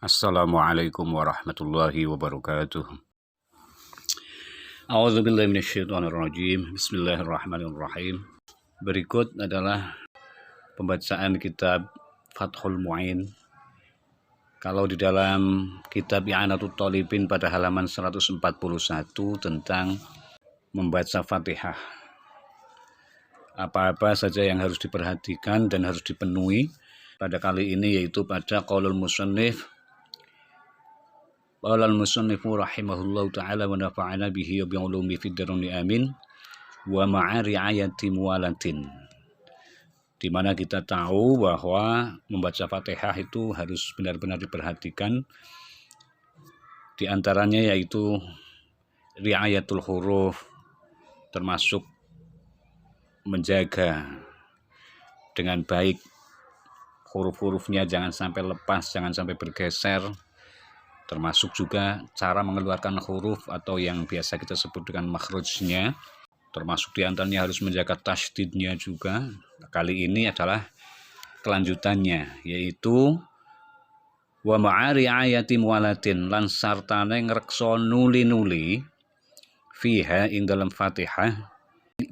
Assalamualaikum warahmatullahi wabarakatuh. A'udzubillahi minasyaitonirrajim. Bismillahirrahmanirrahim. Berikut adalah pembacaan kitab Fathul Mu'in. Kalau di dalam kitab I'anatul Thalibin pada halaman 141 tentang membaca Fatihah. Apa-apa saja yang harus diperhatikan dan harus dipenuhi pada kali ini, yaitu pada qaulul musannif. Qala al-musannifu rahimahullahu ta'ala wa nafa'ana bihi wa bi'ulumi fid darani amin wa ma'a ri'ayati muwalatin. Di mana kita tahu bahwa membaca Fatihah itu harus benar-benar diperhatikan. Di antaranya yaitu ri'ayatul huruf, termasuk menjaga dengan baik huruf-hurufnya, jangan sampai lepas, jangan sampai bergeser. Termasuk juga cara mengeluarkan huruf atau yang biasa kita sebut dengan makhrajnya. Termasuk diantaranya harus menjaga tasydidnya juga. Kali ini adalah kelanjutannya, yaitu wa ma'ari ayati muwalatin, lan sartane ngrekso nuli-nuli fiha ing dalam Fatihah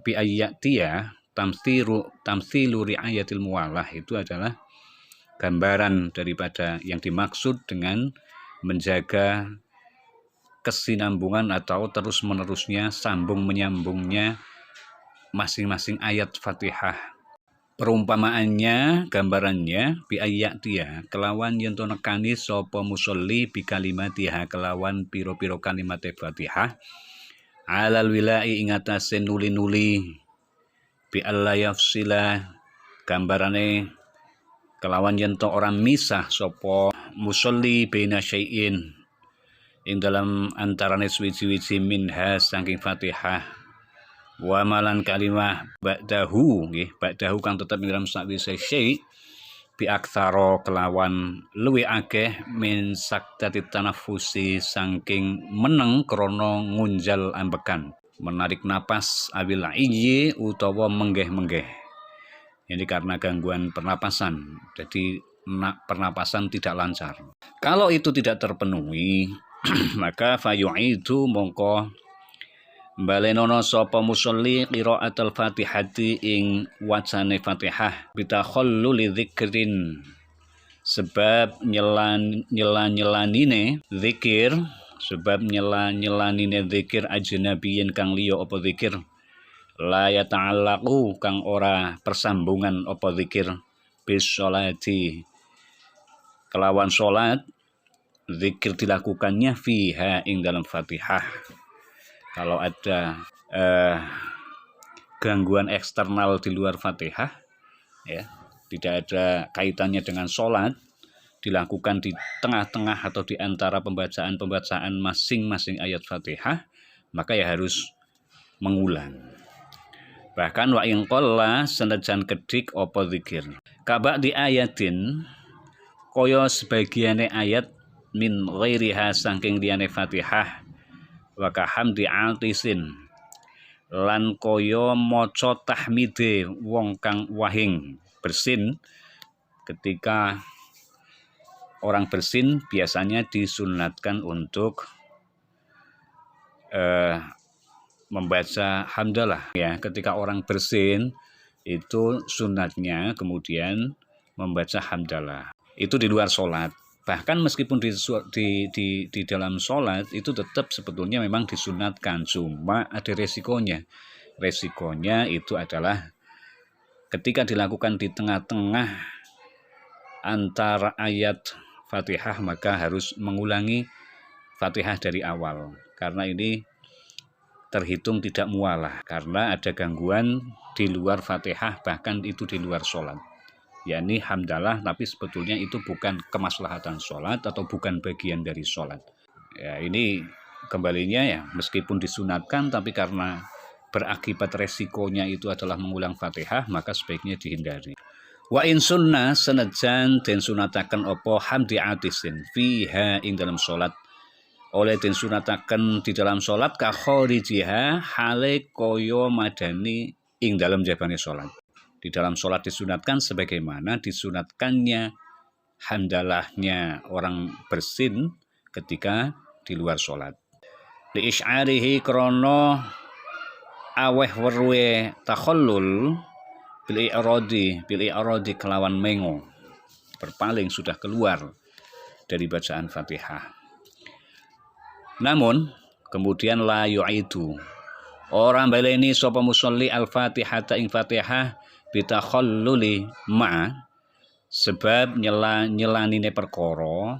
bi ayatiya tamthilu riayatil muwalah. Itu adalah gambaran daripada yang dimaksud dengan menjaga kesinambungan atau terus-menerusnya, sambung menyambungnya masing-masing ayat Fatihah. Perumpamaannya, gambarannya bi ayatiya kelawan yen to nekani sapa musolli bi kalimatiha kelawan piro-piro kalimat Fatihah alal wilai ing atase nuli-nuli bi alla yafsila, gambarane kelawan yen to ora misah sapa musolli baina syai'in ing dalam antarane suwi-wiji minha saking Fatihah wa malan kalimah ba'dahu nggih, ba'dahu kang tetep ing dalam sakwise syai' bi aktsara kelawan luwih akeh min saktati tanafusi saking meneng krana ngunjal ambekan, menarik napas awil iyyi utawa menggeh-menggeh. Ini karena gangguan pernapasan, jadi pernapasan tidak lancar. Kalau itu tidak terpenuhi, maka fayu'idu mongko balenono sapa musolli qiraatul Fatihati ing wacane Fatihah bitakhalluli dzikrin, sebab nyelanine zikir, sebab nyelanine zikir ajnabiyin kang liya apa zikir la yata'allaqu kang ora persambungan apa zikir bis sholati kelawan sholat, zikir dilakukannya fiha ing dalam Fatihah. Kalau ada gangguan eksternal di luar Fatihah, ya, tidak ada kaitannya dengan sholat, dilakukan di tengah-tengah atau di antara pembacaan masing-masing ayat Fatihah, maka ya harus mengulang. Bahkan wa in qalla senajan kedik apa zikir kaba di ayatin kaya sebagiane ayat min ghairiha saking liyane Fatihah wa kahamdi altisin lan kaya maca tahmide wong kang wahing bersin. Ketika orang bersin biasanya disunatkan untuk membaca hamdalah, ya. Ketika orang bersin itu sunatnya kemudian membaca hamdalah. Itu di luar sholat. Bahkan meskipun di dalam sholat itu tetap sebetulnya memang disunatkan, cuma ada resikonya. Resikonya itu adalah ketika dilakukan di tengah-tengah antara ayat Fatihah, maka harus mengulangi Fatihah dari awal, karena ini terhitung tidak mualah karena ada gangguan di luar Fatihah, bahkan itu di luar sholat, yakni hamdalah, tapi sebetulnya itu bukan kemaslahatan sholat atau bukan bagian dari sholat. Ya, ini kembalinya ya, meskipun disunatkan tapi karena berakibat resikonya itu adalah mengulang Fatihah, maka sebaiknya dihindari. Wa in sunnah senajan den sunataken apa hamdi atisin fiha ing dalam sholat, oleh den sunataken di dalam sholat ka kharijiha hale koyo madani ing dalam jabane sholat. Di dalam sholat disunatkan sebagaimana disunatkannya hamdalahnya orang bersin ketika di luar sholat. Li isy'arihi krono aweh weruhe takhallul bil i'radi kelawan mengo, berpaling sudah keluar dari bacaan Fatihah. Namun kemudian la yu'idu, orang baleni sapa musolli al-Fatihah ing Fatihah bitakhalluli sebab nyelanine perkara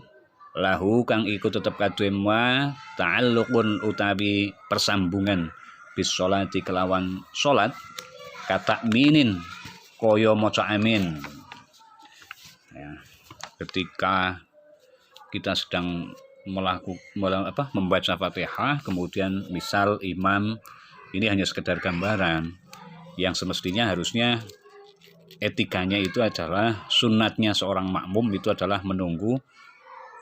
lahu kang iku tetep kaduwe ma ta'alluqun utawi persambungan bis sholati kelawan salat kata minin kaya maca amin. Ya, ketika kita sedang membaca Fatihah, kemudian misal imam, ini hanya sekedar gambaran, yang semestinya harusnya etikanya itu adalah sunatnya seorang makmum itu adalah menunggu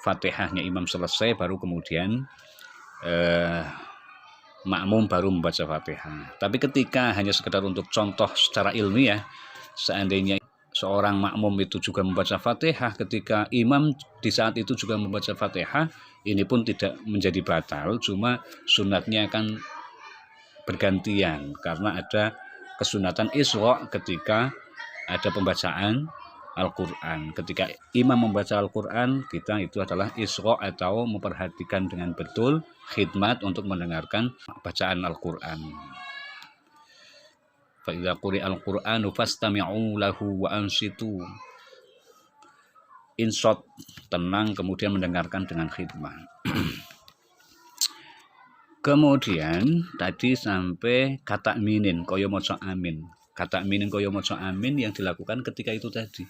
Fatihahnya imam selesai baru kemudian makmum baru membaca Fatihah. Tapi ketika hanya sekedar untuk contoh secara ilmiah, seandainya seorang makmum itu juga membaca Fatihah ketika imam di saat itu juga membaca Fatihah, ini pun tidak menjadi batal, cuma sunatnya akan bergantian karena ada kesunatan isra ketika ada pembacaan Al-Quran. Ketika imam membaca Al-Quran, kita itu adalah isra atau memperhatikan dengan betul khidmat untuk mendengarkan bacaan Al-Quran. Fa idza quri'a al-Qur'anu fastami'u lahu wa ansitu. Insot, tenang, kemudian mendengarkan dengan khidmat. Kemudian tadi sampai kata minin kaya maca amin. Kata minin kaya maca amin yang dilakukan ketika itu tadi.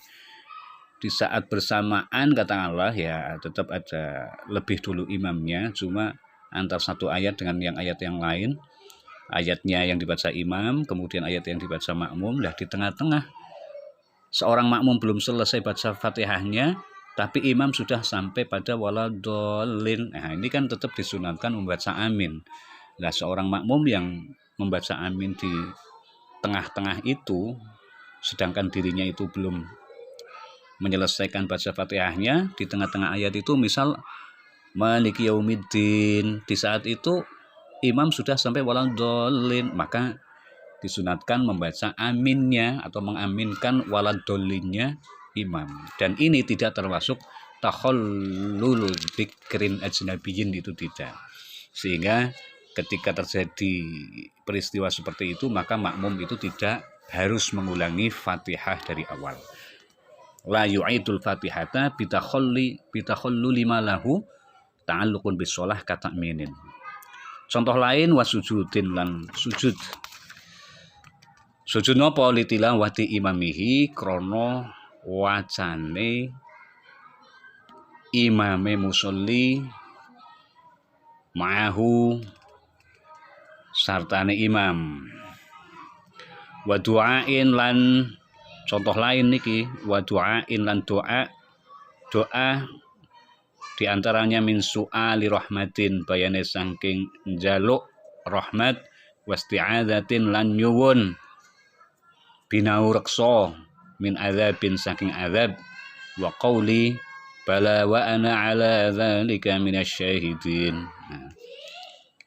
Di saat bersamaan katakanlah ya tetap ada lebih dulu imamnya, cuma antar satu ayat dengan yang ayat yang lain. Ayatnya yang dibaca imam, kemudian ayat yang dibaca makmum. Lah di tengah-tengah seorang makmum belum selesai baca Fatihahnya, tapi imam sudah sampai pada waladolin. Nah, ini kan tetap disunatkan membaca amin. Nah, seorang makmum yang membaca amin di tengah-tengah itu, sedangkan dirinya itu belum menyelesaikan baca Fatihahnya, di tengah-tengah ayat itu misal Maliki Yaumiddin, di saat itu imam sudah sampai waladolin, maka disunatkan membaca aminnya atau mengaminkan waladolinnya imam. Dan ini tidak termasuk takhallul dzikrin ajnabiyyin, itu tidak. Sehingga ketika terjadi peristiwa seperti itu, maka makmum itu tidak harus mengulangi Fatihah dari awal. La yu'idul Fatihata bitakhalluli ma lahu ta'alluqun bis shalah kata minin. Contoh lain wasujudin lan sujud. Sujud napa litilawati imamihi krana wacane imame musolli ma'ahu sartane imam. Wa du'ain lan contoh lain niki, wa du'ain lan doa di antaranya min su'ali rahmatin, bayane saking njaluk rahmat, wasti'adzatin lan nyuwun binau reksa min azabin saking azab, wa qauli bala wa ana ala dzalika minasyahidin.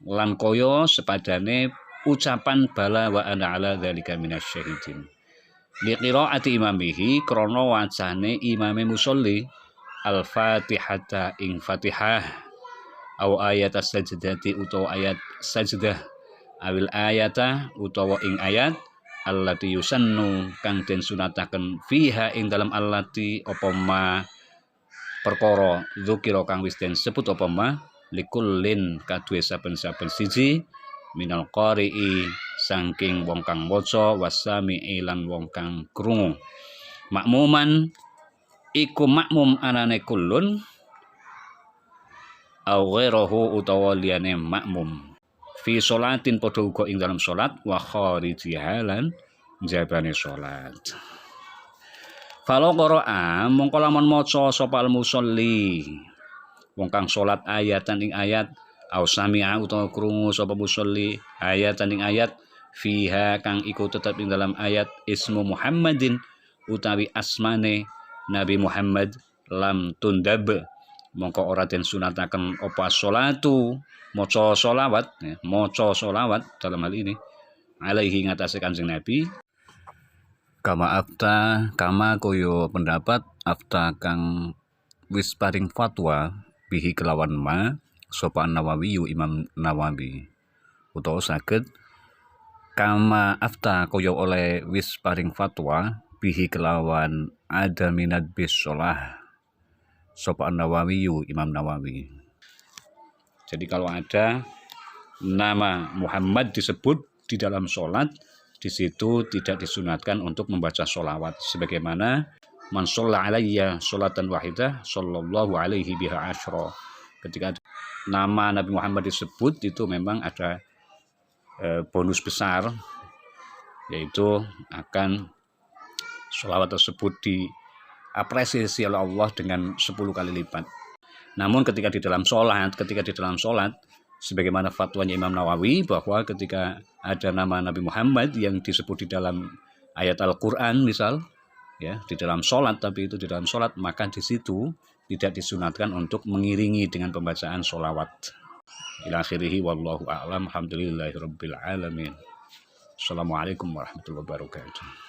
Lan kaya sepadane ucapan bala wa ana ala dzalika minasyahidin. Li qiraati imamihi krana wacane imame musolli al-Fatihata ing Fatihah, au ayat as-sajdati utawa ayat sajdah, awil ayata utawa ing ayat allati yusannu kang den sunataken fiha ing dalam allati apa ma perkara dzukira kang wis den sebut apa ma likullin kadue saben-saben siji minal qari'i saking wong kang maca wasami'i lan wong kang krungu. Makmuman iku makmum anane kullun au ghairahu utawa liyane makmum fi sholatin padha uga ing dalam salat wa kharijiha lan jabane salat. Falo qira'a mongko lamun maca sapa al musolli wong kang salat ayatan ing ayat au sami'a utawa krungu sapa musolli ayatan ing ayat fiha kang iku tetep ing dalam ayat ismu Muhammadin utawi asmane Nabi Muhammad lam tundab mongko ora den sunataken apa sholatu maca sholawat ya, maca sholawat dalam hal ini alaihi ngatasé Kanjeng Nabi kama koyo pendapat afta kang wis paring fatwa bihi kelawan ma sapa Nawawi Imam Nawawi utawa saged kama afta koyo oleh wis paring fatwa bihi kelawan ada minat bis sholah sapa Nawawi Imam Nawawi. Jadi kalau ada nama Muhammad disebut di dalam sholat, di situ tidak disunatkan untuk membaca sholawat sebagaimana man sholla alayya sholatan wahidah sallallahu alaihi biha asyra. Ketika nama Nabi Muhammad disebut itu memang ada bonus besar, yaitu akan sholawat tersebut diapresiasi oleh Allah dengan 10 kali lipat. Namun ketika di dalam sholat sebagaimana fatwanya Imam Nawawi bahwa ketika ada nama Nabi Muhammad yang disebut di dalam ayat Al-Quran misal ya di dalam sholat, tapi itu di dalam sholat, maka di situ tidak disunatkan untuk mengiringi dengan pembacaan sholawat. Ila akhirih wallahu a'lam. Alhamdulillahirabbil alamin. Assalamualaikum warahmatullahi wabarakatuh.